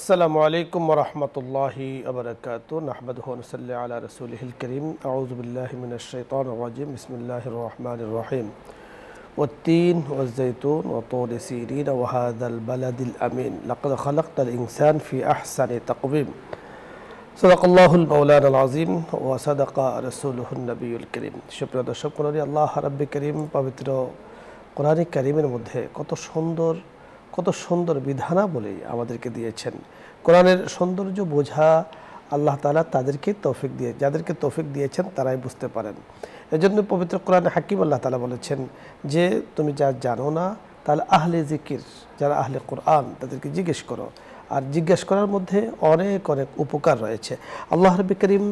আসসালামু আলাইকুম ওয়া রাহমাতুল্লাহি ওয়া বারাকাতুহু নাহমাদুহু ওয়া নুসাল্লি আলা রাসূলিহিল কারীম আউযু বিল্লাহি মিনাশ শাইতানির রাজীম বিসমিল্লাহির রহমানির রহিম ওয়াত-তিন ওয়াজ-যাইতুন ওয়া তুরি সিরিন ওয়া হাযাল বালাদিল আমিন লাকাদ খালাকনাল ইনসানা ফি আহসানি তাকওয়িম সাদাকাল্লাহুল মাওলানাল আযীম ওয়া সাদাকা রাসূলুহুন নবিয়্যুল কারীম। সুপ্রিয় দর্শক মণ্ডলী, আল্লাহ রাব্বুল কারীম পবিত্র কোরআনে কারীমের মধ্যে কত সুন্দর বিধানাবলী আমাদেরকে দিয়েছেন। কোরআনের সৌন্দর্য বোঝা আল্লাহ তাআলা তাদেরকে তৌফিক দিয়ে, যাদেরকে তৌফিক দিয়েছেন তারাই বুঝতে পারেন। এজন্য পবিত্র কোরআনে হাকিম আল্লাহ তাআলা বলেছেন যে তুমি যা জানো না তাহলে আহলে জিকির, যারা আহলে কোরআন তাদেরকে জিজ্ঞেস করো। আর জিজ্ঞেস করার মধ্যে অনেক উপকার রয়েছে। আল্লাহ রাব্বুল কারীম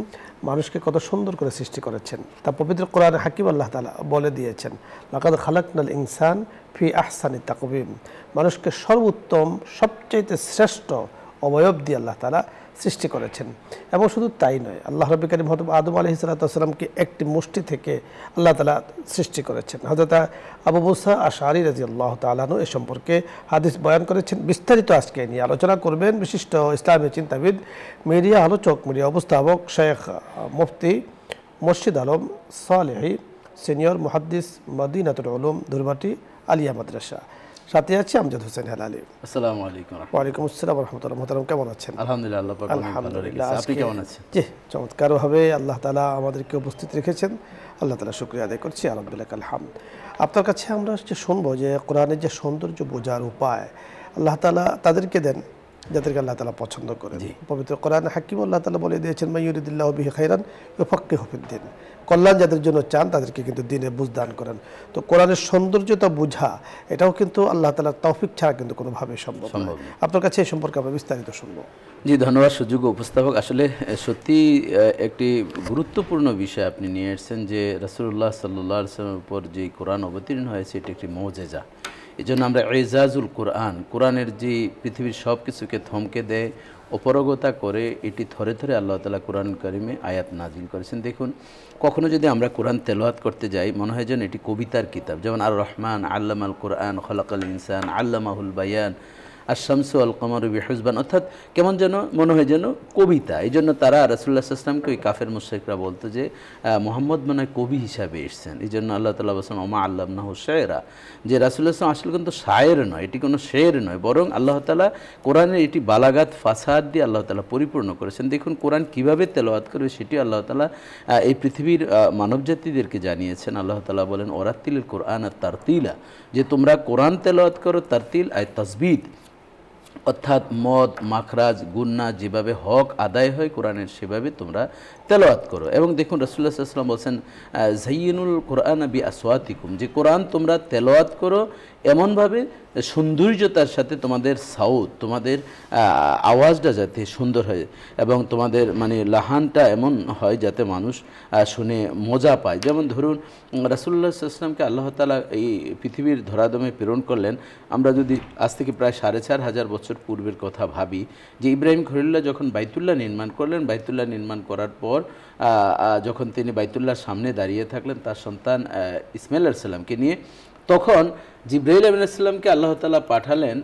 মানুষকে কত সুন্দর করে সৃষ্টি করেছেন তা পবিত্র কোরআনে হাকিম আল্লাহ তাআলা বলে দিয়েছেন, লাকাদ খালাকনাল ইনসান ফি আহসানি তাকওয়িম। মানুষকে সর্বোত্তম সবচাইতে শ্রেষ্ঠ অবয়ব দিয়ে আল্লাহ তাআলা সৃষ্টি করেছেন। এবং শুধু তাই নয়, আল্লাহ রাব্বুল কারীম হযরত আদম আলাইহিস সালামকে একটি মুষ্টি থেকে আল্লাহ তাআলা সৃষ্টি করেছেন। হযরত আবু মুসা আশআরী রাদিয়াল্লাহু তাআলা আনহু এ সম্পর্কে হাদিস বয়ান করেছেন। বিস্তারিত আজকে নিয়ে আলোচনা করবেন বিশিষ্ট ইসলামী চিন্তাবিদ, মিডিয়া আলোচক, মিডিয়া উপস্থাপক শেখ মুফতি মুর্শিদ আলম সালেহী, সিনিয়র মুহাদ্দিস, মদিনাতুল উলুম, ধুরবাটি আলিয়া মাদ্রাসা। সাথে আছে আমজাদ হোসেন হেলালি। আসসালামু আলাইকুম। ওয়ালাইকুম আসসালাম ওয়া রাহমাতুল্লাহ। মোহতারাম, কেমন আছেন? আলহামদুলিল্লাহ, আল্লাহ পাক অনেক ভালো রেখেছেন। আপনি কেমন আছেন? জি, চমৎকারভাবে আল্লাহ তাআলা আমাদেরকে উপস্থিত রেখেছেন। আল্লাহ তাআলা শুকরিয়া আদায় করছি। আলহামদুলিল্লাহ, আলহামদ। আপনার কাছে আমরা শুনবো যে কোরআনের যে সৌন্দর্য বোঝার উপায় আল্লাহ তাআলা তাদেরকে দেন যাদেরকে আল্লাহ তাআলা পছন্দ করেন। পবিত্র কোরআনে হাকিম আল্লাহ তাআলা বলে দিয়েছেন, মান ইউরিদিল্লাহু বিহি খাইরান ইউফাক্কিহু ফিদ্দিন। কল্যাণ যাদের জন্য চান তাদেরকে কিন্তু দ্বীনে বুঝদান করেন। তো কোরআনের সৌন্দর্যতা বোঝা এটাও কিন্তু আল্লাহ তাআলার তৌফিক ছাড়া কিন্তু কোনোভাবেই সম্ভব নয়। আপনার কাছে এই সম্পর্কে আমরা বিস্তারিত শুনবো। জি, ধন্যবাদ সুযোগ্য উপস্থাপক। আসলে সত্যি একটি গুরুত্বপূর্ণ বিষয় আপনি নিয়ে এসেছেন যে রাসূলুল্লাহ সাল্লাল্লাহু আলাইহি ওয়াসাল্লামের উপর যে কোরআন অবতীর্ণ হয়েছে এটি একটি মুজিজা। এই জন্য আমরা এজাজুল কোরআন, কোরআনের যে পৃথিবীর সব কিছুকে থমকে দেয়, অপারগতা করে, এটি থরে থরে আল্লাহ তাআলা কোরআন কারিমে আয়াত নাজিল করেছেন। দেখুন, কখনো যদি আমরা কোরআন তেলাওয়াত করতে যাই মনে হয় যেন এটি কবিতার কিতাব। যেমন আর রহমান আল্লামাল কোরআন খলাকাল ইনসান আল্লামাহুল বায়ান আশ-শামসু ওয়াল কমারু বিহুসবান, অর্থাৎ কেমন যেন মনে হয় যেন কবিতা। এই জন্য তারা রাসূলুল্লাহ সাল্লাল্লাহু আলাইহি ওয়াসাল্লামকে ওই কাফের মুশরিকরা বলতো যে মুহাম্মদ মনে হয় কবি হিসাবে এসেছেন। এই জন্য আল্লাহ তাআলা বলেছেন ওমা আল্লামনাহু শায়রা, যে রাসূলুল্লাহ সাল্লাল্লাহু আলাইহি ওয়াসাল্লাম আসলে কিন্তু শায়ের নয়, এটি কোনো শের নয়, বরং আল্লাহ তাআলা কোরআনের এটি বালাগাত ফাসাদ দিয়ে আল্লাহ তাআলা পরিপূর্ণ করেছেন। দেখুন কোরআন কীভাবে তেলাওয়াত করবে সেটি আল্লাহ তাআলা এই পৃথিবীর মানবজাতিদেরকে জানিয়েছেন। আল্লাহ তাআলা বলেন ওরাত্তিলিল কোরআন তারতিলা, যে তোমরা কোরআন তেলাওয়াত করো, তারতিল আয় তাসবিদ, অর্থাৎ মদ মাখরাজ গুন্না যেভাবে হক আদায় হয় কোরআনের সেভাবে তোমরা তেলাওয়াত করো। এবং দেখুন রাসূলুল্লাহ সাল্লাল্লাহু আলাইহি ওয়াসাল্লাম বলছেন যাইয়িনুল কোরআন বি আসওয়াতিকুম, যে কোরআন তোমরা তেলাওয়াত করো এমনভাবে সৌন্দর্যতার সাথে, তোমাদের সাউত, তোমাদের আওয়াজটা যাতে সুন্দর হয় এবং তোমাদের মানে লাহানটা এমন হয় যাতে মানুষ শুনে মজা পায়। যেমন ধরুন রাসূলুল্লাহ সাল্লাল্লাহু আলাইহি ওয়াসাল্লামকে আল্লাহ তাআলা এই পৃথিবীর ধরাধামে প্রেরণ করলেন। আমরা যদি আজ থেকে প্রায় 4500 বছর পূর্বের কথা ভাবি, যে ইব্রাহিম খলিলুল্লাহ যখন বাইতুল্লাহ নির্মাণ করলেন, বাইতুল্লাহ নির্মাণ করার পর যখন তিনি বাইতুল্লাহর সামনে দাঁড়িয়ে থাকলেন তার সন্তান ইসমাঈল আলাইহিস সালামকে নিয়ে, তখন জিবরাইল আলাইহিস সালামকে আল্লাহ তাআলা পাঠালেন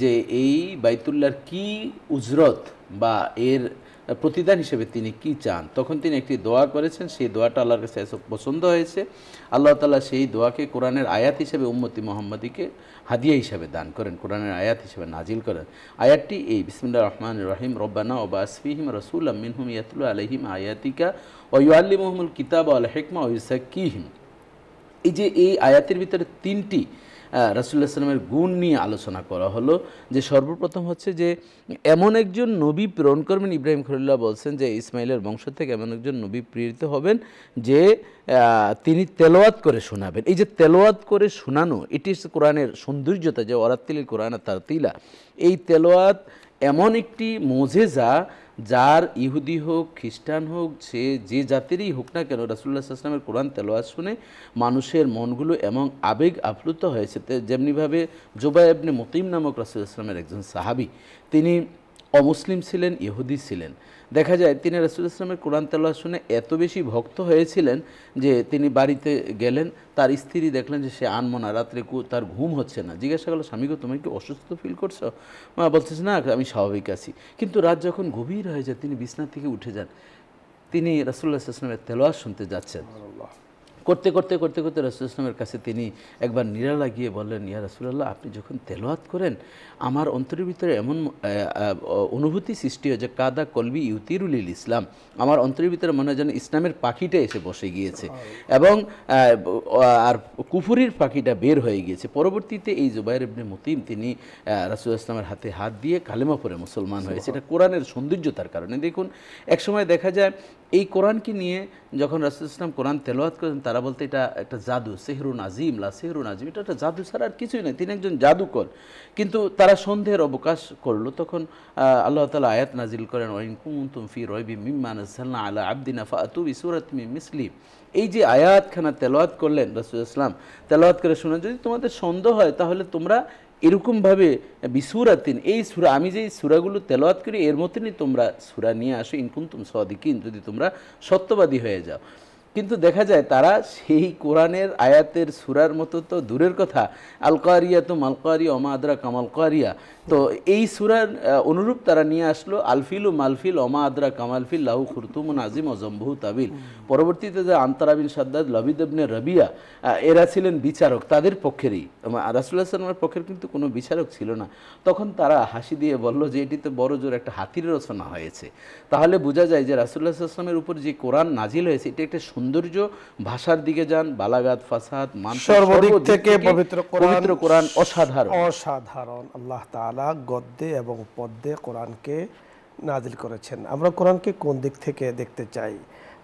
যে এই বাইতুল্লাহর কি উজরত বা এর প্রতিদান হিসেবে তিনি কি চান। তখন তিনি একটি দোয়া করেছেন, সেই দোয়াটা আল্লাহর কাছে পছন্দ হয়েছে। আল্লাহ তাআলা সেই দোয়াকে কোরআনের আয়াত হিসেবে উম্মতি মুহাম্মাদিকে হাদিয়া হিসেবে দান করেন, কোরআনের আয়াত হিসেবে নাজিল করেন। আয়াতটি এই বিসমিল্লাহির রহমানির রহিম রব্বানা ওয়াবাস ফীহিম রাসূলাম মিনহুম ইয়াতলু আলাইহিম আয়াতিকা ওয়া ইউআল্লিমুহুমুল কিতাবা ওয়াল হিকমা ওয়া ইউযাক্কিহিম। এই যে এই আয়াতের ভিতরে তিনটি রাসূলুল্লাহ সাল্লামের গুণ নিয়ে আলোচনা করা হলো। যে সর্বপ্রথম হচ্ছে যে এমন একজন নবী প্রেরণ করবেন, ইব্রাহিম খলিলুল্লাহ বলছেন যে ইসমাইলের বংশ থেকে এমন একজন নবী প্রেরিত হবেন যে তিনি তেলাওয়াত করে শোনাবেন। এই যে তেলাওয়াত করে শোনানো, এটি কোরআনের সৌন্দর্যতা, যে ওরাত্তিলিল কোরআন তারতিলা। এই তেলাওয়াত এমন একটি মুজিজা যার ইহুদি হোক খ্রিস্টান হোক সে যে জাতিরই হোক না কেন, রাসূলুল্লাহ সাল্লাল্লাহু আলাইহি ওয়াসাল্লামের কোরআন তেলাওয়াত শুনে মানুষের মনগুলো এমন আবেগ আপ্লুত হয়েছে। যেমনিভাবে জুবাই ইবনে মুতিম নামক রাসূলুল্লাহ সাল্লাল্লাহু আলাইহি ওয়াসাল্লামের একজন সাহাবী, তিনি অমুসলিম ছিলেন, ইহুদি ছিলেন। দেখা যায় তিনি রাসূলুল্লাহ সাল্লাল্লাহু আলাইহি ওয়াসাল্লামের কোরআন তেলাওয়াত শুনে এত বেশি ভক্ত হয়েছিলেন যে তিনি বাড়িতে গেলেন, তার স্ত্রী দেখলেন যে সে আনমনা, রাত্রে তার ঘুম হচ্ছে না। জিজ্ঞাসা করলো, স্বামী গো, তুমি কি অসুস্থ ফিল করছো? বলতেছে, না আমি স্বাভাবিক আছি। কিন্তু রাত যখন গভীর হয়ে যায় তিনি বিছনা থেকে উঠে যান, তিনি রাসূলুল্লাহ সাল্লাল্লাহু আলাইহি ওয়াসাল্লামের তেলাওয়াত শুনতে যাচ্ছেন। করতে করতে করতে করতে রাসূলুল্লাহ সাল্লাল্লাহু আলাইহি ওয়াসাল্লামের কাছে তিনি একবার নিরালা গিয়ে বললেন, ইয়া রাসূলুল্লাহ, আপনি যখন তেলাওয়াত করেন আমার অন্তরের ভিতরে এমন অনুভূতি সৃষ্টি হয় যে কাদা কলবি ইউতিরুল ইসলাম, আমার অন্তরের ভিতরে মনে হয় যেন ইসলামের পাখিটা এসে বসে গিয়েছে এবং আর কুফুরির পাখিটা বের হয়ে গিয়েছে। পরবর্তীতে এই জুবাইর ইবনে মুতিম তিনি রাসূলুল্লাহ ইসলামের হাতে হাত দিয়ে কালেমা পড়ে মুসলমান হয়েছে। এটা কোরআনের সৌন্দর্যতার কারণে। দেখুন, একসময় দেখা যায় এই কোরআনকে নিয়ে যখন রাসূলুল্লাহ ইসলাম কোরআন তেলাওয়াত করেন তারা বলতে এটা একটা জাদু, সেহরুন আজিম, লা সেহরুন আজিম, এটা একটা জাদু ছাড়া আর কিছুই নয়, তিনি একজন জাদুকর। কিন্তু তারা সন্দেহের অবকাশ করলো, তখন আল্লাহ তাআলা আয়াত নাজিল করেন, ওয়া ইন কুনতুম ফি রাইবিম মিম্মা নাযালনা আলা আবদিনা ফাআতু বিসূরাতিন মিন মিসলি। এই যে আয়াতখানা তেলাওয়াত করলেন রাসূলুল্লাহ ইসলাম, তেলাওয়াত করে শোনা, যদি তোমাদের সন্দেহ হয় তাহলে তোমরা এরকমভাবে বিসূরাতিন, এই সূরা, আমি যেই সূরাগুলো তেলাওয়াত করি এর মতনই তোমরা সূরা নিয়ে আসো, ইন কুনতুম সাদিকিন, যদি তোমরা সত্যবাদী হয়ে যাও। কিন্তু দেখা যায় তারা সেই কোরআনের আয়াতের সূরার মতো তো দূরের কথা, আল কারিয়া তো মাল কারিয়া ওমা আদরা কামাল কারিয়া, তো এই সূরার অনুরূপ তারা নিয়ে আসলো আলফিল ও মালফিল ওমা আদরা কামালফিল লাহু খুরতুমুন আজিম ও জম্বহু তাবিল। পরবর্তীতে যে আনতারা বিন শাদ্দাদ, লবিদ ইবনে রবিয়া, এরা ছিলেন বিচারক, তাদের পক্ষেরই, রাসূলুল্লাহ সাল্লাল্লাহু আলাইহি ওয়াসাল্লামের পক্ষের কিন্তু কোনো বিচারক ছিল না। তখন তারা হাসি দিয়ে বলল যে এটিতে বড় জোর একটা হাতির রচনা হয়েছে। তাহলে বোঝা যায় যে রাসূলুল্লাহ সাল্লাল্লাহু আলাইহি ওয়াসাল্লামের উপর যে কোরআন নাজিল হয়েছে এটা একটা সৌন্দর্য, ভাষার দিকে যান, বালাগাত, ফাসাদ, মান, সর্বদিক থেকে পবিত্র কোরআন অসাধারণ। অসাধারণ। আল্লাহ তাআলা গদ্যে এবং পদ্যে কোরআনকে নাজিল করেছেন। আমরা কোরআনকে কোন দিক থেকে দেখতে চাই?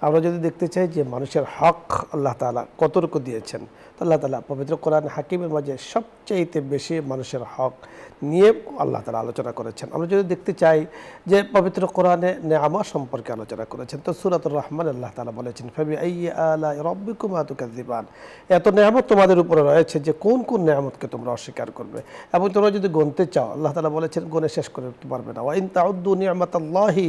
আমরা যদি দেখতে চাই যে মানুষের হক আল্লাহ তাআলা কতটুকু দিয়েছেন, আল্লাহ তাআলা পবিত্র কোরআন হাকিমের মাঝে সবচাইতে বেশি মানুষের হক নিয়ে আল্লাহ তাআলা আলোচনা করেছেন। আমরা যদি দেখতে চাই যে পবিত্র কোরআনে নেয়ামত সম্পর্কে আলোচনা করেছেন, তো সূরাতুর রহমান আল্লাহ তাআলা বলেছেন, ফাবিআইয়ি আলাই রাব্বিকুমা তুকাযযিবান, এত নেয়ামত তোমাদের উপরে রয়েছে যে কোন কোন নেয়ামতকে তোমরা অস্বীকার করবে। এবং তোমরা যদি গুনতে চাও, আল্লাহ তাআলা বলেছেন গুনে শেষ করতে পারবে না, ওয়া ইন তাউদ্দু নি'মাতাল্লাহি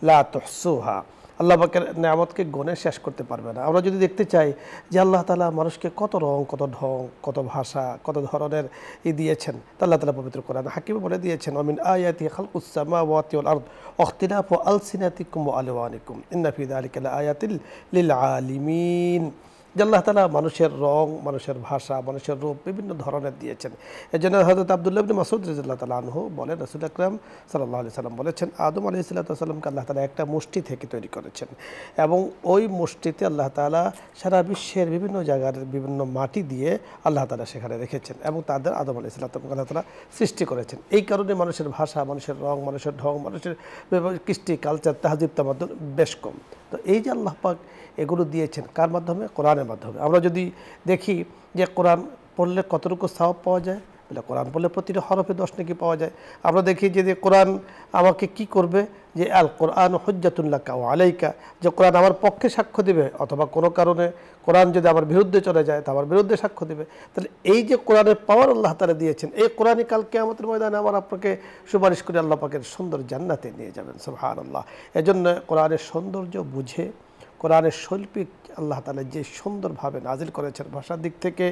লা তুহসুহা, আল্লাহ পাকের নেয়ামতকে গুনে শেষ করতে পারবে না। আমরা যদি দেখতে চাই যে আল্লাহ তাআলা মানুষকে কত রং, কত ঢং, কত ভাষা, কত ধরনের দিয়েছেন, তা আল্লাহ তাআলা পবিত্র কোরআন হাকিমে বলে দিয়েছেন, ওয়া মিন আয়াতি খালকুস সামাওয়াতি ওয়াল আরদ ওয়া ইখতিলাফু আলসিনাতিকুম ওয়া আলওয়ানিকুম ইন্না ফি যালিকা লাআয়াতিল লিল আলিমিন। যে আল্লাহ তাআলা মানুষের রং, মানুষের ভাষা, মানুষের রূপ বিভিন্ন ধরনের দিয়েছেন। এজন্য হযরত আব্দুল্লাহ ইবনে মাসউদ রাদিয়াল্লাহু তাআলা আনহু বলেন, রাসূল আকরাম সাল্লাল্লাহু আলাইহি সাল্লাম বলেছেন, আদম আলাইহিস সালামকে আল্লাহ তাআলা একটা মুষ্টি থেকে তৈরি করেছেন এবং ওই মুষ্টিতে আল্লাহ তাআলা সারা বিশ্বের বিভিন্ন জায়গার বিভিন্ন মাটি দিয়ে আল্লাহ তাআলা সেখানে রেখেছেন এবং তাদের আদম আলাইহিস সালামকে আল্লাহ তাআলা সৃষ্টি করেছেন। এই কারণে মানুষের ভাষা, মানুষের রং, মানুষের ঢং, মানুষের কৃষ্টি, কালচার, তাহজিব, তামাদ্দুন বেশ কম। তো এই যে আল্লাহ পাক এগুলো দিয়েছেন কার মাধ্যমে? কোরআনের মাধ্যমে। আমরা যদি দেখি যে কোরআন পড়লে কতটুকু সওয়াব পাওয়া যায়, তাহলে কোরআন পড়লে প্রতিটি হরফে 10 নেকি পাওয়া যায়। আমরা দেখি যে কোরআন আমাকে কি করবে, যে আল কোরআন হুজ্জাতুন লাকা ওয়া আলাইকা, যে কোরআন আমার পক্ষে সাক্ষ্য দিবে, অথবা কোনো কারণে কোরআন যদি আমার বিরুদ্ধে চলে যায় তা আমার বিরুদ্ধে সাক্ষ্য দিবে। তাহলে এই যে কোরআনের পাওয়ার আল্লাহ তাআলা দিয়েছেন, এই কোরআনই কাল কিয়ামতের ময়দানে আমার আপনাকে সুপারিশ করে আল্লাহ পাকের সুন্দর জান্নাতে নিয়ে যাবেন। সুবহানাল্লাহ। এজন্য কোরআনের সৌন্দর্য বুঝে, কোরআনের শৈল্পিক আল্লাহ তাআলা যে সুন্দরভাবে নাজিল করেছেন, ভাষার দিক থেকে,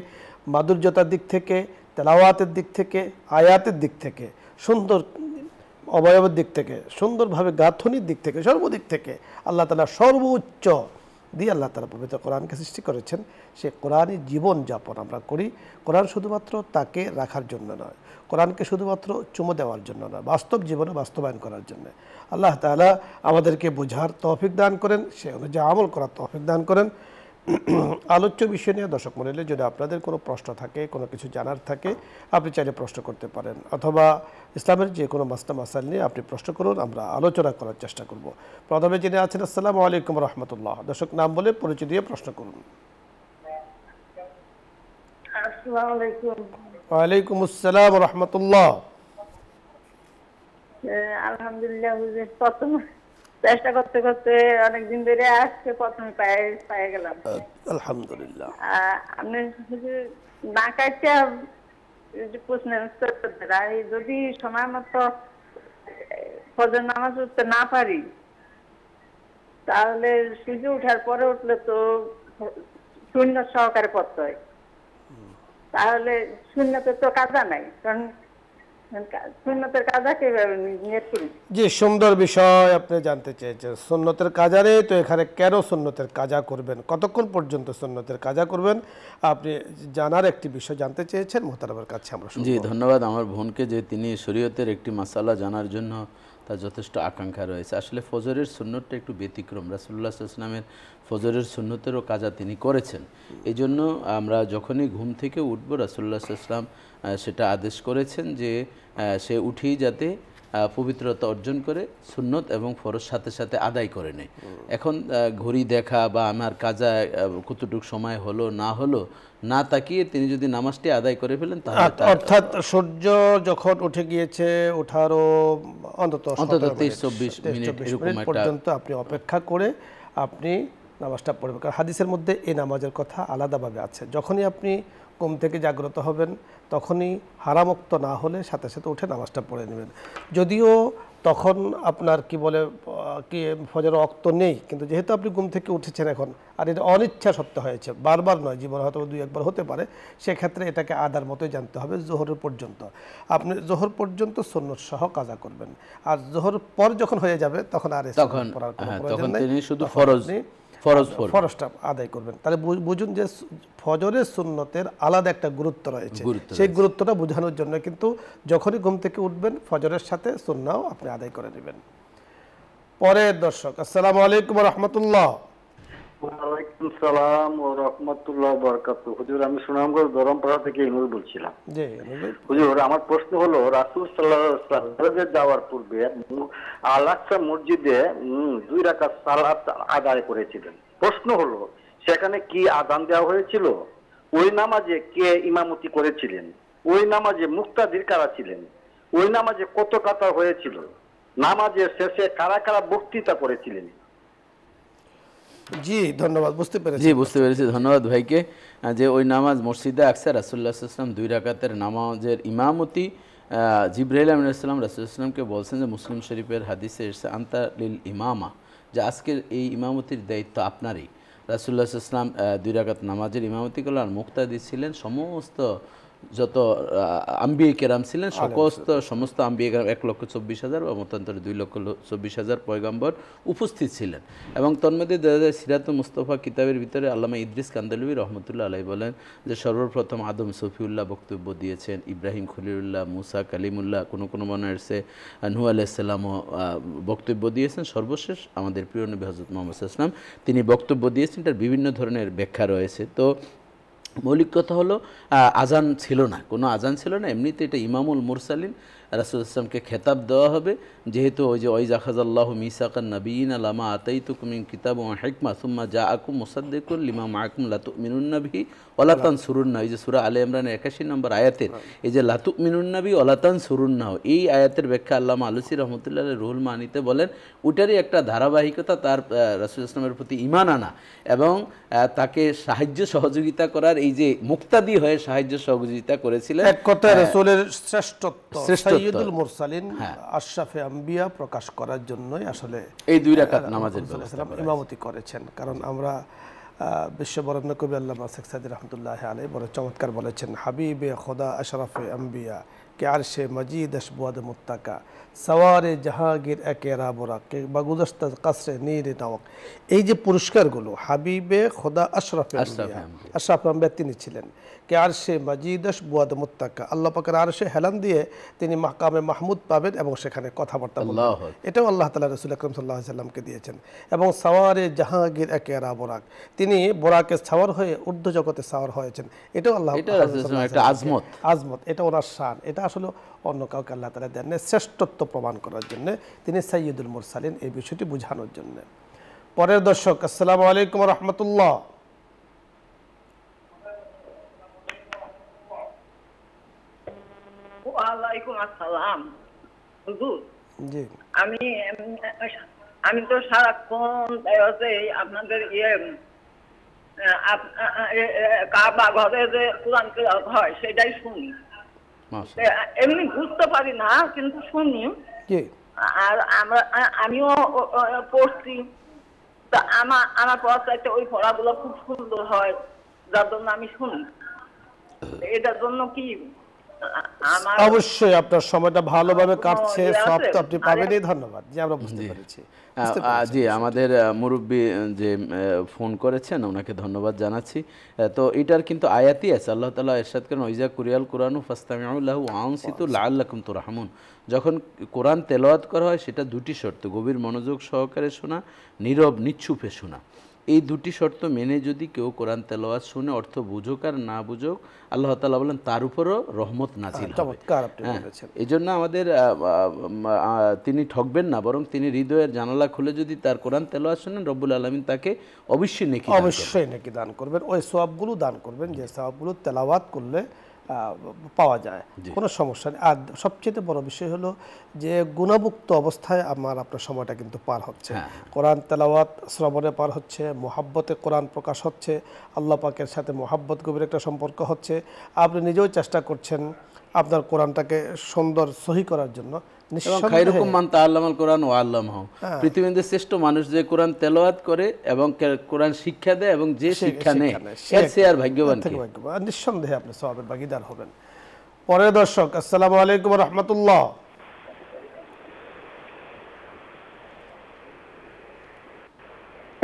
মাধুর্যতার দিক থেকে, তেলাওয়াতের দিক থেকে, আয়াতের দিক থেকে, সুন্দর অবয়বের দিক থেকে, সুন্দরভাবে গাঁথনির দিক থেকে, সর্বদিক থেকে আল্লাহ তাআলা সর্বোচ্চ দিয়ে আল্লাহ তাআলা পবিত্র কোরআনকে সৃষ্টি করেছেন। সে কোরআনই জীবনযাপন আমরা করি। কোরআন শুধুমাত্র তাকে রাখার জন্য নয়, কোরআনকে শুধুমাত্র চুমো দেওয়ার জন্য নয়, বাস্তব জীবনে বাস্তবায়ন করার জন্য। আল্লাহ তাআলা আমাদেরকে বোঝার তৌফিক দান করেন, সে অনুযায়ী আমল করার তৌফিক দান করেন। আলোচ্য বিষয় নিয়ে দর্শক মণ্ডলী যদি আপনাদের কোনো প্রশ্ন থাকে, কোনো কিছু জানার থাকে, আপনি চাইলে প্রশ্ন করতে পারেন, অথবা ইসলামের যে কোনো মাসলা মাসাইল নিয়ে আপনি প্রশ্ন করুন, আমরা আলোচনা করার চেষ্টা করব। প্রথমে যিনি আছেন, আসসালামু আলাইকুম রহমতুল্লাহ। দর্শক নাম বলে পরিচয় দিয়ে প্রশ্ন করুন। আসসালামু আলাইকুম। ওয়ালাইকুম আসসালাম রহমতুল্লাহ। আলহামদুলিল্লাহ হুজুর, প্রথম চেষ্টা করতে করতে অনেকদিন ধরে আজকে প্রথমে পায়ে গেলাম। আলহামদুলিল্লাহ। আপনি হুজুর না কাটতে প্রশ্নের উত্তর দেন, যদি সময় মতো ফজর নামাজ পড়তে না পারি, তাহলে সূর্য ওঠার পরে উঠলে তো সুন্নত সহকারে পড়তে হয়। তাহলে সুন্নতের তো কাজা নাই, কারণ সুন্নতের কাজা কিভাবে নিয়ত করি? জি, সুন্দর বিষয় আপনি জানতে চেয়েছেন। সুন্নতের কাজারে তো এখানে কেন সুন্নতের কাজা করবেন, কতক্ষণ পর্যন্ত সুন্নতের কাজা করবেন, আপনি জানার একটি বিষয় জানতে চেয়েছেন। মোহতারামের কাছে আমরা জি, ধন্যবাদ আমার বোনকে যে তিনি শরীয়তের একটি মাসালা জানার জন্য তার যথেষ্ট আকাঙ্ক্ষা রয়েছে। আসলে ফজরের সুন্নতটা একটু ব্যতিক্রম। রাসূলুল্লাহ সাল্লাল্লাহু আলাইহি ওয়াসাল্লামের ফজরের সুন্নতেরও কাজা তিনি করেছেন। এই জন্য আমরা যখনই ঘুম থেকে উঠবো রাসূলুল্লাহ সাল্লাল্লাহু আলাইহি ওয়াসাল্লাম সেটা আদেশ করেছেন যে সে উঠেই যাতে পবিত্রতা অর্জন করে সুন্নত এবং ফরজ সাথে সাথে আদায় করে নেয়। এখন ঘড়ি দেখা বা আমার কাজা কতটুকু সময় হলো না হলো না তাকিয়ে তিনি যদি নামাজটি আদায় করে ফেলেন তাহলে অর্থাৎ সূর্য যখন উঠে গিয়েছে, ওঠারও অন্তত 23-24 মিনিট এরকম পর্যন্ত আপনি অপেক্ষা করে আপনি নামাজটা পড়বেন। কারণ হাদিসের মধ্যে এই নামাজের কথা আলাদাভাবে আছে। যখনই আপনি ঘুম থেকে জাগ্রত হবেন তখনই হারামুক্ত না হলে সাথে সাথে উঠে নামাজটা পড়ে নেবেন। যদিও তখন আপনার কি বলে কি ফজরের ওয়াক্ত নেই, কিন্তু যেহেতু আপনি ঘুম থেকে উঠেছেন এখন, আর এটা অনিচ্ছা সত্ত্বে হয়েছে, বারবার নয়, জীবনে হয়তো 2-1 হতে পারে, সেক্ষেত্রে এটাকে আদার মতোই জানতে হবে। জোহরের পর্যন্ত আপনি জোহর পর্যন্ত সুন্নত সহ কাজা করবেন, আর জোহর পর যখন হয়ে যাবে তখন আর পড়ার কোনো প্রয়োজন নেই, তিনি শুধু ফরজটা আদায় করবেন। তাহলে বুঝুন যে ফজরের সুন্নতের আলাদা একটা গুরুত্ব রয়েছে, সেই গুরুত্বটা বোঝানোর জন্য কিন্তু যখনই ঘুম থেকে উঠবেন ফজরের সাথে সুন্নাও আপনি আদায় করে নেবেন। পরের দর্শক, আসসালামু আলাইকুম ওয়া রাহমাতুল্লাহ। ওয়ালাইকুম সালাম ওয়া রাহমাতুল্লাহি ওয়া বারাকাতুহু। হুজুর, আমি সুনামগঞ্জ ধরমপাড়া থেকে ইনুল বলছিলাম। জি হুজুর, আমার প্রশ্ন হলো, রাসূল সাল্লাল্লাহু আলাইহি ওয়াসাল্লাম যাওয়ার পূর্বে আল-আকসা মসজিদে 2 রাকাত সালাত আদায় করেছিলেন। প্রশ্ন হলো, সেখানে কি আযান দেওয়া হয়েছিল? ওই নামাজে কে ইমামতি করেছিলেন? ওই নামাজে মুক্তাদির কারা ছিলেন? ওই নামাজে কত কাতার হয়েছিল? নামাজের শেষে কারা কারা বক্তৃতা করেছিলেন? জি ধন্যবাদ, বুঝতে পেরেছি। জি, বুঝতে পেরেছি। ধন্যবাদ ভাইকে। যে ওই নামাজ মসজিদে আকসা রাসূলুল্লাহ সাল্লাল্লাহু আলাইহি ওয়াসাল্লাম 2 রাকাতের নামাজের ইমামতি জিবরাইল আলাইহিস সালাম রাসূলুল্লাহ সাল্লামকে বলছেন যে মুসলিম শরীফের হাদিসে এসেছে আনতা লিল ইমামা, যে আজকের এই ইমামতির দায়িত্ব আপনারই। রাসূলুল্লাহ সাল্লাল্লাহু আলাইহি ওয়াসাল্লাম 2 রাকাত নামাজের ইমামতি করলেন, আর মুক্তাদি ছিলেন সমস্ত যত আম্বিয়া কেরাম ছিলেন, সমস্ত আম্বিয়া কেরাম 1,24,000 বা মতান্তরে 2,24,000 পয়গম্বর উপস্থিত ছিলেন। এবং তন্মধ্যে সিরাতুল মুস্তাফা কিতাবের ভিতরে আল্লামা ইদ্রিস কান্দালভি রহমতুল্লাহ আলাইহি বলেন যে সর্বপ্রথম আদম সফিউল্লাহ বক্তব্য দিয়েছেন, ইব্রাহিম খলিলুল্লাহ, মুসা কালিমুল্লাহ, কোনো মনে আসছে নূহ আলাইহিস সালামও বক্তব্য দিয়েছেন, সর্বশেষ আমাদের প্রিয় নবী হযরত মুহাম্মদ সাল্লাল্লাহু আলাইহি ওয়াসাল্লাম তিনি বক্তব্য দিয়েছেন। তার বিভিন্ন ধরনের ব্যাখ্যা রয়েছে। তো মৌলিক কথা হলো আজান ছিল না, কোনো আজান ছিল না, এমনিতে এটা ইমামুল মুরসালিন রাসূলুল্লাহ সাল্লাল্লাহু আলাইহি ওয়াসাল্লামকে খেতাব দেওয়া হবে, যেহেতু ওই যে ওয়াইজ আখাযাল্লাহু মিসাকান নাবিয়িনা লামা আতাইতুকুম মিন কিতাবিন ওয়া হিকমা সুম্মা জাআকুম মুসাদ্দিকুন লিমা মাআকুম লা তুমিনুন্না বিহি ওয়া লা তানসুরুন্না, এই যে সূরা আলে ইমরানের 81 নম্বর আয়াতের এই যে লা তুমিনুন্না বিহি ওয়া লা তানসুরুন্না, এই আয়াতের ব্যাখ্যা আল্লামা আলুসি রহমাতুল্লাহ আলাইহি রুহুল মানিতে বলেন ওটারই একটা ধারাবাহিকতা, তার রাসূলুল্লাহ সাল্লাল্লাহু আলাইহি ওয়াসাল্লামের প্রতি ঈমান আনা এবং তাকে সাহায্য সহযোগিতা করার, এই যে মুক্তাদি হয়ে সাহায্য সহযোগিতা করেছিলেন। এক কথায় রাসূলের শ্রেষ্ঠত্ব, সাইয়্যিদুল মুরসালিন, আশরাফে আম্বিয়া প্রকাশ করার জন্যই আসলে এই 2 রাকাত নামাজের ইমামতি করেছেন। কারণ আমরা বিশ্ববরেণ্য কবি আল্লামা শেখ সাদী রহমতুল্লাহ আলাইহি বড় চমৎকার বলেছেন, হাবিবে খোদা আশরাফে আম্বিয়া কে আরশে মজিদ আশবুয়াদ মুত্তাকা সওয়ারে জাহাঙ্গীর একেরা বোরাক কে বাগুদস্ত কাসরে নীরে নাওয়াক, এই যে পুরস্কারগুলো হাবিবে খোদা আশরাফে আম্বিয়া তিনি ছিলেন, কে আরশে মজিদ আশবুয়াদ মুত্তাকা, আল্লাহ পাকের আরশে হেলান দিয়ে তিনি মাকামে মাহমুদ পাবেন এবং সেখানে কথাবার্তা বলবেন, এটাও আল্লাহ তাআলা রাসূল আকরাম সাল্লাল্লাহু আলাইহি ওয়াসাল্লামকে দিয়েছেন। এবং সওয়ারে জাহাঙ্গীর একেরা বোরাক, তিনি বোরাকে সাওয়ার হয়ে ঊর্ধ্ব জগতে সাওয়ার হয়েছেন, এটাও আল্লাহ একটা আজমত, এটা ওনার শান, এটা আসলে অন্য কাউকে আল্লাহ তাআলা দেন না, শ্রেষ্ঠত্ব প্রমাণ করার জন্য, তিনি সাইয়্যিদুল মুরসালিন, এই বিষয়টি বোঝানোর জন্য। পরের দর্শক, আসসালামু আলাইকুম ওয়া রাহমাতুল্লাহ। ওয়ালাইকুম আসসালাম। হুজুর, জি আমি তো সারাক্ষণ আপনাদের কাবা ঘরে যে কুরআন তেলাওয়াত হয় সেটাই শুনি, এমনি বুঝতে পারি না কিন্তু শুনি। আর আমিও পড়ছি, তো আমার পড়া চাইতে ওই পড়াগুলো খুব সুন্দর হয়, যার জন্য আমি শুনি। এটার জন্য কি আমার অবশ্যই আপনার সময়টা ভালোভাবে কাটছে, সব তো আপনি পাবেনই। ধন্যবাদ। জি, আমরা বুঝতে পেরেছি। জি, আমাদের মুরব্বী যে ফোন করেছেন ওনাকে ধন্যবাদ জানাচ্ছি। তো এটার কিন্তু আয়াতই আছে, আল্লাহ তাআলা ইরশাদ করেন ওয়াইজা কুরিয়াল কুরআনু ফাসতামিউ লাহু ওয়া আনসিতু লাআল্লাকুম তুরহামুন। যখন কোরআন তেলাওয়াত করা হয় সেটা দুটি শর্ত, গভীর মনোযোগ সহকারে শোনা, নীরব নিচ্ছুপে শোনা। এই দুটি শর্ত মেনে যদি কেউ কোরআন তেলাওয়াত শুনে, অর্থ বুঝুক আর না বুঝুক, আল্লাহ তাআলা বলেন তার উপরও রহমত নাজিল হবে। চমৎকার আপনি বলেছেন। এই জন্য আমাদের তিনি ঠকবেন না, বরং তিনি হৃদয়ের জানালা খুলে যদি তার কোরআন তেলাওয়াত শুনেন, রব্বুল আলামিন তাকে অবশ্যই নেকি দান করবেন। ওই সওয়াবগুলো দান করবেন যে সওয়াবগুলো তেলাওয়াত করলে পাওয়া যায়, কোনো সমস্যা নেই। আর সবচেয়ে বড় বিষয় হলো যে গুণামুক্ত অবস্থায় আপনার সময়টা কিন্তু পার হচ্ছে, কোরআন তেলাওয়াত শ্রবণে পার হচ্ছে, মোহাব্বতে কোরআন প্রকাশ হচ্ছে, আল্লাহ পাকের সাথে মোহাব্বত গভীর একটা সম্পর্ক হচ্ছে। আপনি নিজেও চেষ্টা করছেন আপনার কোরআনটাকে সুন্দর সহি করার জন্য। পৃথিবীতে শ্রেষ্ঠ মানুষ যে কোরআন তেলাওয়াত করে এবং কোরআন শিক্ষা দেয় এবং যে শিক্ষা নেয়, সে আর ভাগ্যবান। নিঃসন্দেহে আপনি সওয়াবের ভাগীদার হবেন। পরের দর্শক, আসসালামু আলাইকুম ওয়া রাহমাতুল্লাহ।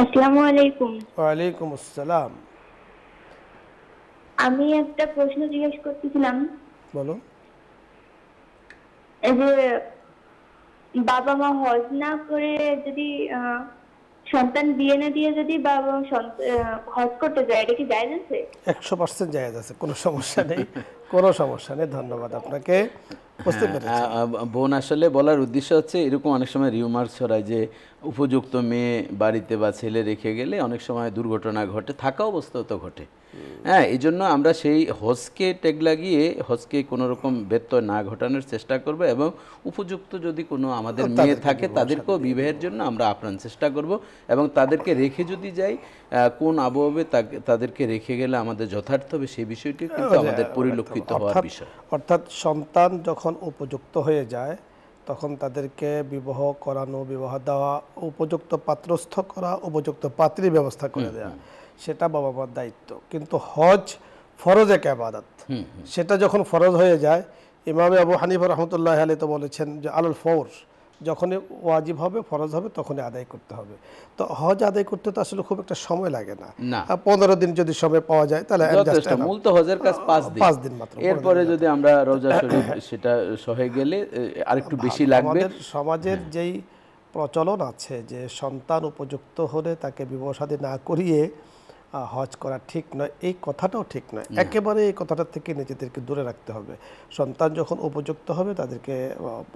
আসসালামু আলাইকুম। ওয়া আলাইকুম আসসালাম। আমি একটা প্রশ্ন জিজ্ঞেস করতেছিলাম। বলো। এই যে বাবা মা হজ না করে যদি সন্তান বিয়ে না দিয়ে যদি বাবা হজ করতে যায়, এটা কি জায়েজ আছে? 100% জায়েজ আছে, কোনো সমস্যা নেই, কোনো সমস্যা নেই। ধন্যবাদ আপনাকে। বোন, আসলে বলার উদ্দেশ্য হচ্ছে এরকম অনেক সময় রিউমার ছড়ায় যে উপযুক্ত মেয়ে বাড়িতে বা ছেলে রেখে গেলে অনেক সময় দুর্ঘটনা ঘটে, থাকা অবস্থাও তো ঘটে। হ্যাঁ, এই জন্য আমরা সেই হজকে ট্যাগ লাগিয়ে হজকে কোনো রকম ব্যত্যয় না ঘটানোর চেষ্টা করব এবং উপযুক্ত যদি কোনো আমাদের মেয়ে থাকে তাদেরকেও বিবাহের জন্য আমরা আপ্রাণ চেষ্টা করব এবং তাদেরকে রেখে যদি যাই কোন আবহাওয়াবে তাদেরকে রেখে গেলে আমাদের যথার্থ হবে সেই বিষয়টি কিন্তু আমাদের পরিলক্ষিত হওয়ার বিষয়। অর্থাৎ সন্তান যখন উপযুক্ত হয়ে যায় তখন তাদেরকে বিবাহ করানো, বিবাহ দেওয়া, উপযুক্ত পাত্রস্থ করা, উপযুক্ত পাত্রী ব্যবস্থা করে দেওয়া, সেটা বাবা মার দায়িত্ব। কিন্তু হজ ফরজ এক ইবাদত, সেটা যখন ফরজ হয়ে যায়, ইমাম আবু হানিফা রাহমাতুল্লাহি আলাইহি তো বলেছেন যে আলাল ফওর, যখনই ওয়াজিব হবে, ফরজ হবে, তখনই আদায় করতে হবে। তো হজ আদায় করতে তো আসলে খুব একটা সময় লাগে না, 15 দিন যদি সময় পাওয়া যায় তাহলে মূল তো হজের কাজ 5 দিন মাত্র। এরপরে যদি আমরা রওজা শরীফ সেটা সহে গেলে আরেকটু বেশি লাগবে। আমাদের সমাজের যেই প্রচলন আছে যে সন্তান উপযুক্ত হলে তাকে বিবাহ শাদী না করিয়ে হজ করা ঠিক নয়, এই কথাটাও ঠিক নয়। একেবারে এই কথাটা থেকে নিজেদেরকে দূরে রাখতে হবে। সন্তান যখন উপযুক্ত হবে তাদেরকে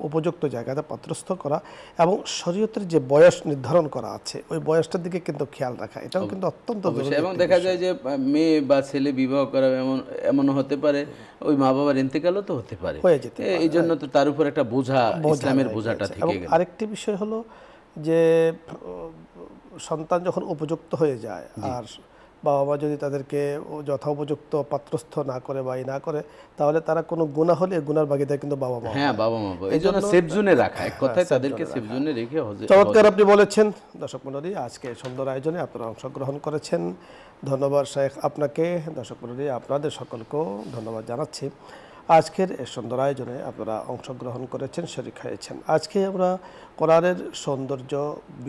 উপযুক্ত জায়গাতে পাত্রস্থ করা এবং শরীয়তের যে বয়স নির্ধারণ করা আছে ওই বয়সটার দিকে কিন্তু খেয়াল রাখা, এটাও কিন্তু অত্যন্ত জরুরি। এবং দেখা যায় যে মেয়ে বা ছেলে বিবাহ করা এমনও হতে পারে ওই মা বাবার ইন্তেকালও তো হতে পারে, হয়ে যেতে পারে। এই জন্য তো তার উপর একটা বোঝা, ইসলামের বোঝাটা থেকে গেল। আরেকটি বিষয় হলো যে সন্তান যখন উপযুক্ত হয়ে যায় আর বাবা মা যদি তাদেরকে যথোপযুক্ত পাত্রস্থ না করে বা না করে, তাহলে তারা কোনো গুনাহ হলে গুনার ভাগীদার কিন্তু বাবা মা। হ্যাঁ, বাবা মা। এই জন্য সেফ জোনে রাখা, এক কথায় তাদেরকে সেফ জোনে রেখে হজে। চমৎকার আপনি বলেছেন। দর্শক মণ্ডলী, আজকে সুন্দর আয়োজনে আপনারা অংশগ্রহণ করেছেন, ধন্যবাদ শেখ আপনাকে। দর্শক মণ্ডলী, আপনাদের সকলকেও ধন্যবাদ জানাচ্ছি। আজকের এই সুন্দর আয়োজনে আপনারা অংশগ্রহণ করেছেন, শরীক হয়েছেন। আজকে আমরা কোরআনের সৌন্দর্য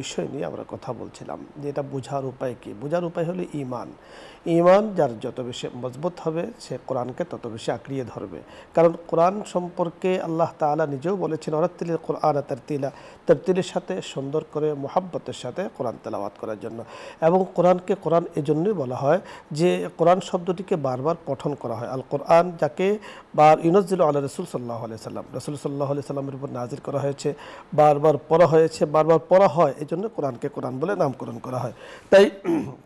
বিষয় নিয়ে আমরা কথা বলছিলাম যে এটা বোঝার উপায় কি। বোঝার উপায় হলো ঈমান। ঈমান যার যত বেশি মজবুত হবে সে কোরআনকে তত বেশি আঁকড়িয়ে ধরবে। কারণ কোরআন সম্পর্কে আল্লাহ তাআলা নিজেও বলেছেন ওয়ারাত্তিলিল কোরআন তারতিলা, তারতিলের সাথে সুন্দর করে মোহাব্বতের সাথে কোরআন তেলাওয়াত করার জন্য। এবং কোরআনকে কোরআন এজন্যই বলা হয় যে কোরআন শব্দটিকে বারবার পঠন করা হয়। আল কোরআন যাকে ইউনাজ্জিলু আলা রাসূল সাল্লাল্লাহু আলাইহি সাল্লাম, রাসূল সাল্লাল্লাহু আলাইহি সাল্লামের উপর নাজিল করা হয়েছে, বারবার পড়া হয়েছে, বারবার পড়া হয়, এই জন্য কোরআনকে কোরআন বলে নামকরণ করা হয়। তাই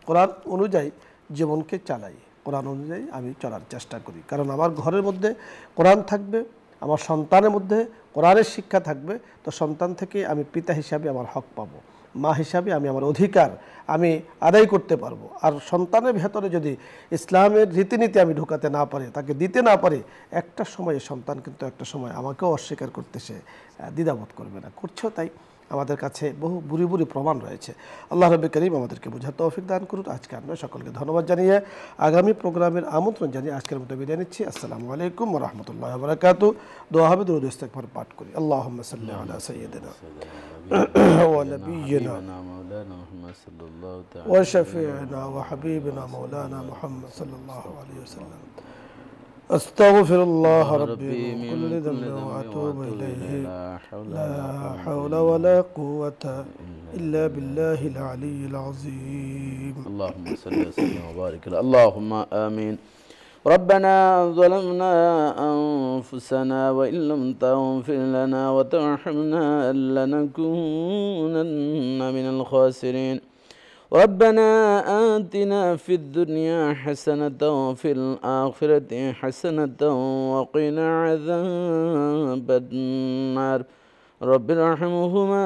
কোরআন অনুযায়ী জীবনকে চালাই, কোরআন অনুযায়ী আমি চলার চেষ্টা করি। কারণ আমার ঘরের মধ্যে কোরআন থাকবে, আমার সন্তানের মধ্যে কোরআনের শিক্ষা থাকবে, তো সন্তান থেকে আমি পিতা হিসাবে আমার হক পাবো। মা হিসাবে আমি আমার অধিকার আমি আদায় করতে পারবো। আর সন্তানের ভেতরে যদি ইসলামের রীতিনীতি আমি ঢোকাতে না পারি, তাকে দিতে না পারি, একটা সময় সন্তান কিন্তু একটা সময় আমাকেও অস্বীকার করতে সে দ্বিধাবোধ করবে না, করছেও তাই। আমাদের কাছে বহু বুড়ি বুড়ি প্রমাণ রয়েছে। আল্লাহ রাব্বুল কারীম আমাদেরকে বোঝার তৌফিক দান করুন। আজকে আমরা সকলকে ধন্যবাদ জানিয়ে আগামী প্রোগ্রামের আমন্ত্রণ জানিয়ে আজকের মতো বিদায় নিচ্ছি। আসসালামু আলাইকুম ওয়া রাহমাতুল্লাহি ওয়া বারাকাতুহু। দোয়া হবে, দরুদ ইস্তিগফার পাঠ করি। আল্লাহুম্মা সাল্লি আলা সাইয়্যিদিনা ওয়া নাবিয়্যিনা ওয়া শাফি'িনা ওয়া হাবিবিনা মাওলানা মুহাম্মদ সাল্লাল্লাহু আলাইহি ওয়াসাল্লাম। আস্তাগফিরুল্লাহ রাব্বি মিন কুল্লি যামবিন ওয়া আতুবু ইলাইহি লা হাওলা ওয়া লা কুওয়াতা ইল্লা বিল্লাহিল আলিয়্যিল আযীম। اللهم صل وسلم وبارك على اللهم آمين. ربنا ظلمنا أنفسنا وإن لم تغفر لنا وترحمنا لنكونن من الخاسرين. ربنا آتنا في الدنيا حسنة وفي الآخرة حسنة وقنا عذاب النار. رب ارحمهما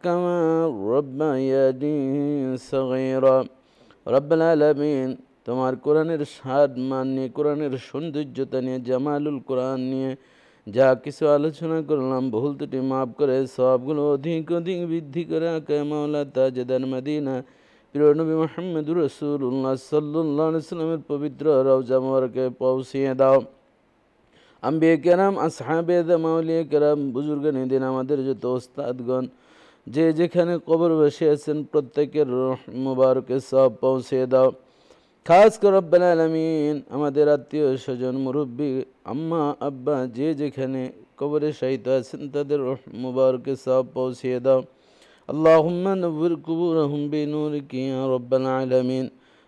كما ربياني صغيرا. رب العالمين, তোমার কোরআনের স্বাদ মান নিয়ে, কোরআনের সৌন্দর্যতা নিয়ে, জামালুল কোরআন নিয়ে যা কিছু আলোচনা করলাম, ভুল ত্রুটি মাফ করে সবগুলো অধিক অধিক বৃদ্ধি করে আকা মাওলা তাজদার মদিনা প্রিয় নবী মুহাম্মদুর রাসূলুল্লাহ সাল্লাল্লাহু আলাইহি ওয়াসাল্লামের পবিত্র রওজা মোবারকে পৌঁছিয়ে দাও। আম্বিয়া কেরাম, আসহাবে আযম, আউলিয়া কেরাম, বুজুর্গানে দিন, আমাদের যত ওস্তাদগণ যে যেখানে কবরবাসী আছেন প্রত্যেকের রূহ মুবারকে সব পৌঁছে দাও। খাস করে রব্বুল আলামিন আমাদের আত্মীয় স্বজন, মুরব্বী, আম্মা আব্বা যে যেখানে কবরে শায়িত আছেন তাদের রূহ মুবারকে সব পৌঁছিয়ে দাও। আল্লাহুম্মা নব্বির কুবুরহুম বিনূরিকা ইয়া রব্বাল আলামিন।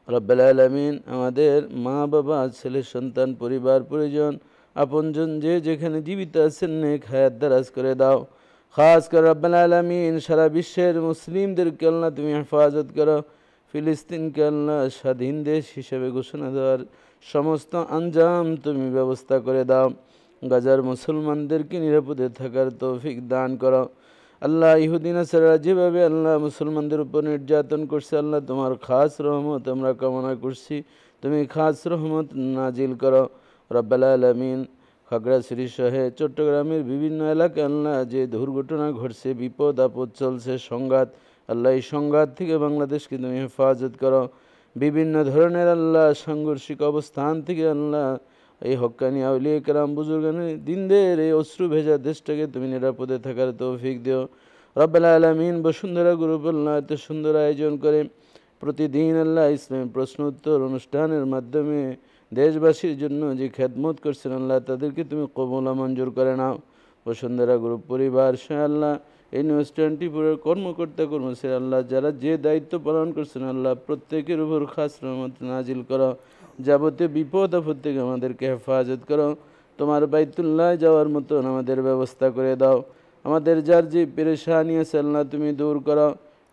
রব্বুল আলামিন আমাদের মা বাবা, ছেলে সন্তান, পরিবার পরিজন, আপনজন যে যেখানে জীবিত আছেন নেক হায়াত দারাজ করে দাও। খাস করে রব্বুল আলামিন সারা বিশ্বের মুসলিমদেরকে আল্লাহ তুমি হেফাজত করো। ফিলিস্তিনকে আল্লাহ স্বাধীন দেশ হিসেবে ঘোষণা দেওয়ার সমস্ত আঞ্জাম তুমি ব্যবস্থা করে দাও। গাজার মুসলমানদেরকে নিরাপদে থাকার তৌফিক দান করো। আল্লাহ ইহুদি নাসারা যেভাবে আল্লাহ মুসলমানদের উপর নির্যাতন করছে, আল্লাহ তোমার খাস রহমত আমরা কামনা করছি, তুমি খাস রহমত নাজিল করো। রব্বুল আলামিন খাগড়াছড়ি সহ চট্টগ্রামের বিভিন্ন এলাকায় আল্লাহ যে দুর্ঘটনা ঘটছে, বিপদ আপদ চলছে, সংঘাত, আল্লাহ এই সংঘাত থেকে বাংলাদেশকে তুমি হেফাজত করো। বিভিন্ন ধরনের আল্লাহ সাংঘর্ষিক অবস্থান থেকে আল্লাহ এই হক্কানি আউলিয়া কেরাম বুজুর্গানে দিনদের এই অশ্রু ভেজা দেশটাকে তুমি নিরাপদে থাকার তৌফিক দিও। রব্বুল আলামিন বসুন্ধরা গ্রুপ আল্লাহ এত সুন্দর আয়োজন করে প্রতিদিন আল্লাহ ইসলামী প্রশ্ন উত্তর অনুষ্ঠানের মাধ্যমে দেশবাসীর জন্য যে খেদমত করছেন আল্লাহ তাদেরকে তুমি কবুল মঞ্জুর করে নাও। বসুন্ধরা গ্রুপ পরিবার সে আল্লাহ এই নিউজ 24 কর্মকর্তা কর্মচারী আল্লাহ যারা যে দায়িত্ব পালন করছেন আল্লাহ প্রত্যেকের উপর খাস রহমত নাজিল করো। যাবতীয় বিপদ আপদ থেকে আমাদেরকে হেফাজত করো। তোমার বাইতুল্লাহ যাওয়ার মতন আমাদের ব্যবস্থা করে দাও। আমাদের যার যে পেরেশানি আছে আল্লাহ তুমি দূর করো।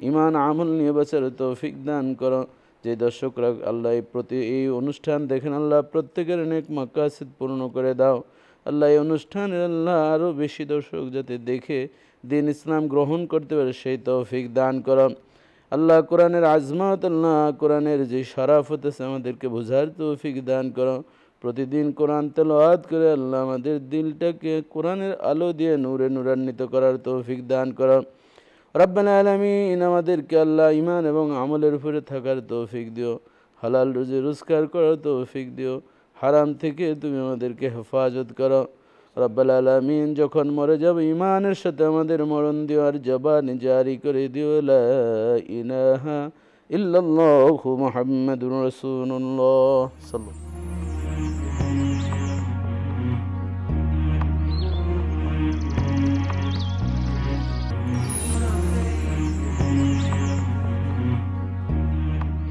ইমান আমল নিয়ে বাঁচার তৌফিক দান করো। যে দর্শকরা আল্লাহ এই অনুষ্ঠান দেখেন আল্লাহ প্রত্যেকের নেক মাকাসিদ পূর্ণ করে দাও। আল্লাহ এই অনুষ্ঠানের আল্লাহ আরও বেশি দর্শক যাতে দেখে দিন ইসলাম গ্রহণ করতে পারে সেই তৌফিক দান করো। আল্লাহ কোরআনের আজমাত, আল্লাহ কোরআনের যে শরাফত আছে আমাদেরকে বোঝার তৌফিক দান করো। প্রতিদিন কোরআন তেলাওয়াত করে আল্লাহ আমাদের দিলটাকে কোরআনের আলো দিয়ে নূরে নূরান্বিত করার তৌফিক দান করো। রব্বানা আলামিন আমাদেরকে আল্লাহ ইমান এবং আমলের উপরে থাকার তৌফিক দিও। হালাল রুজি রোজগার করার তৌফিক দিও। হারাম থেকে তুমি আমাদেরকে হেফাজত করো। রব্বাল আলামিন যখন মরে যাব ইমানের সাথে আমাদের মরণ দিও, আর জবান জারি করে দিও লা ইলাহা ইল্লাল্লাহু মুহাম্মাদুর রাসূলুল্লাহ সাল্লাল্লাহু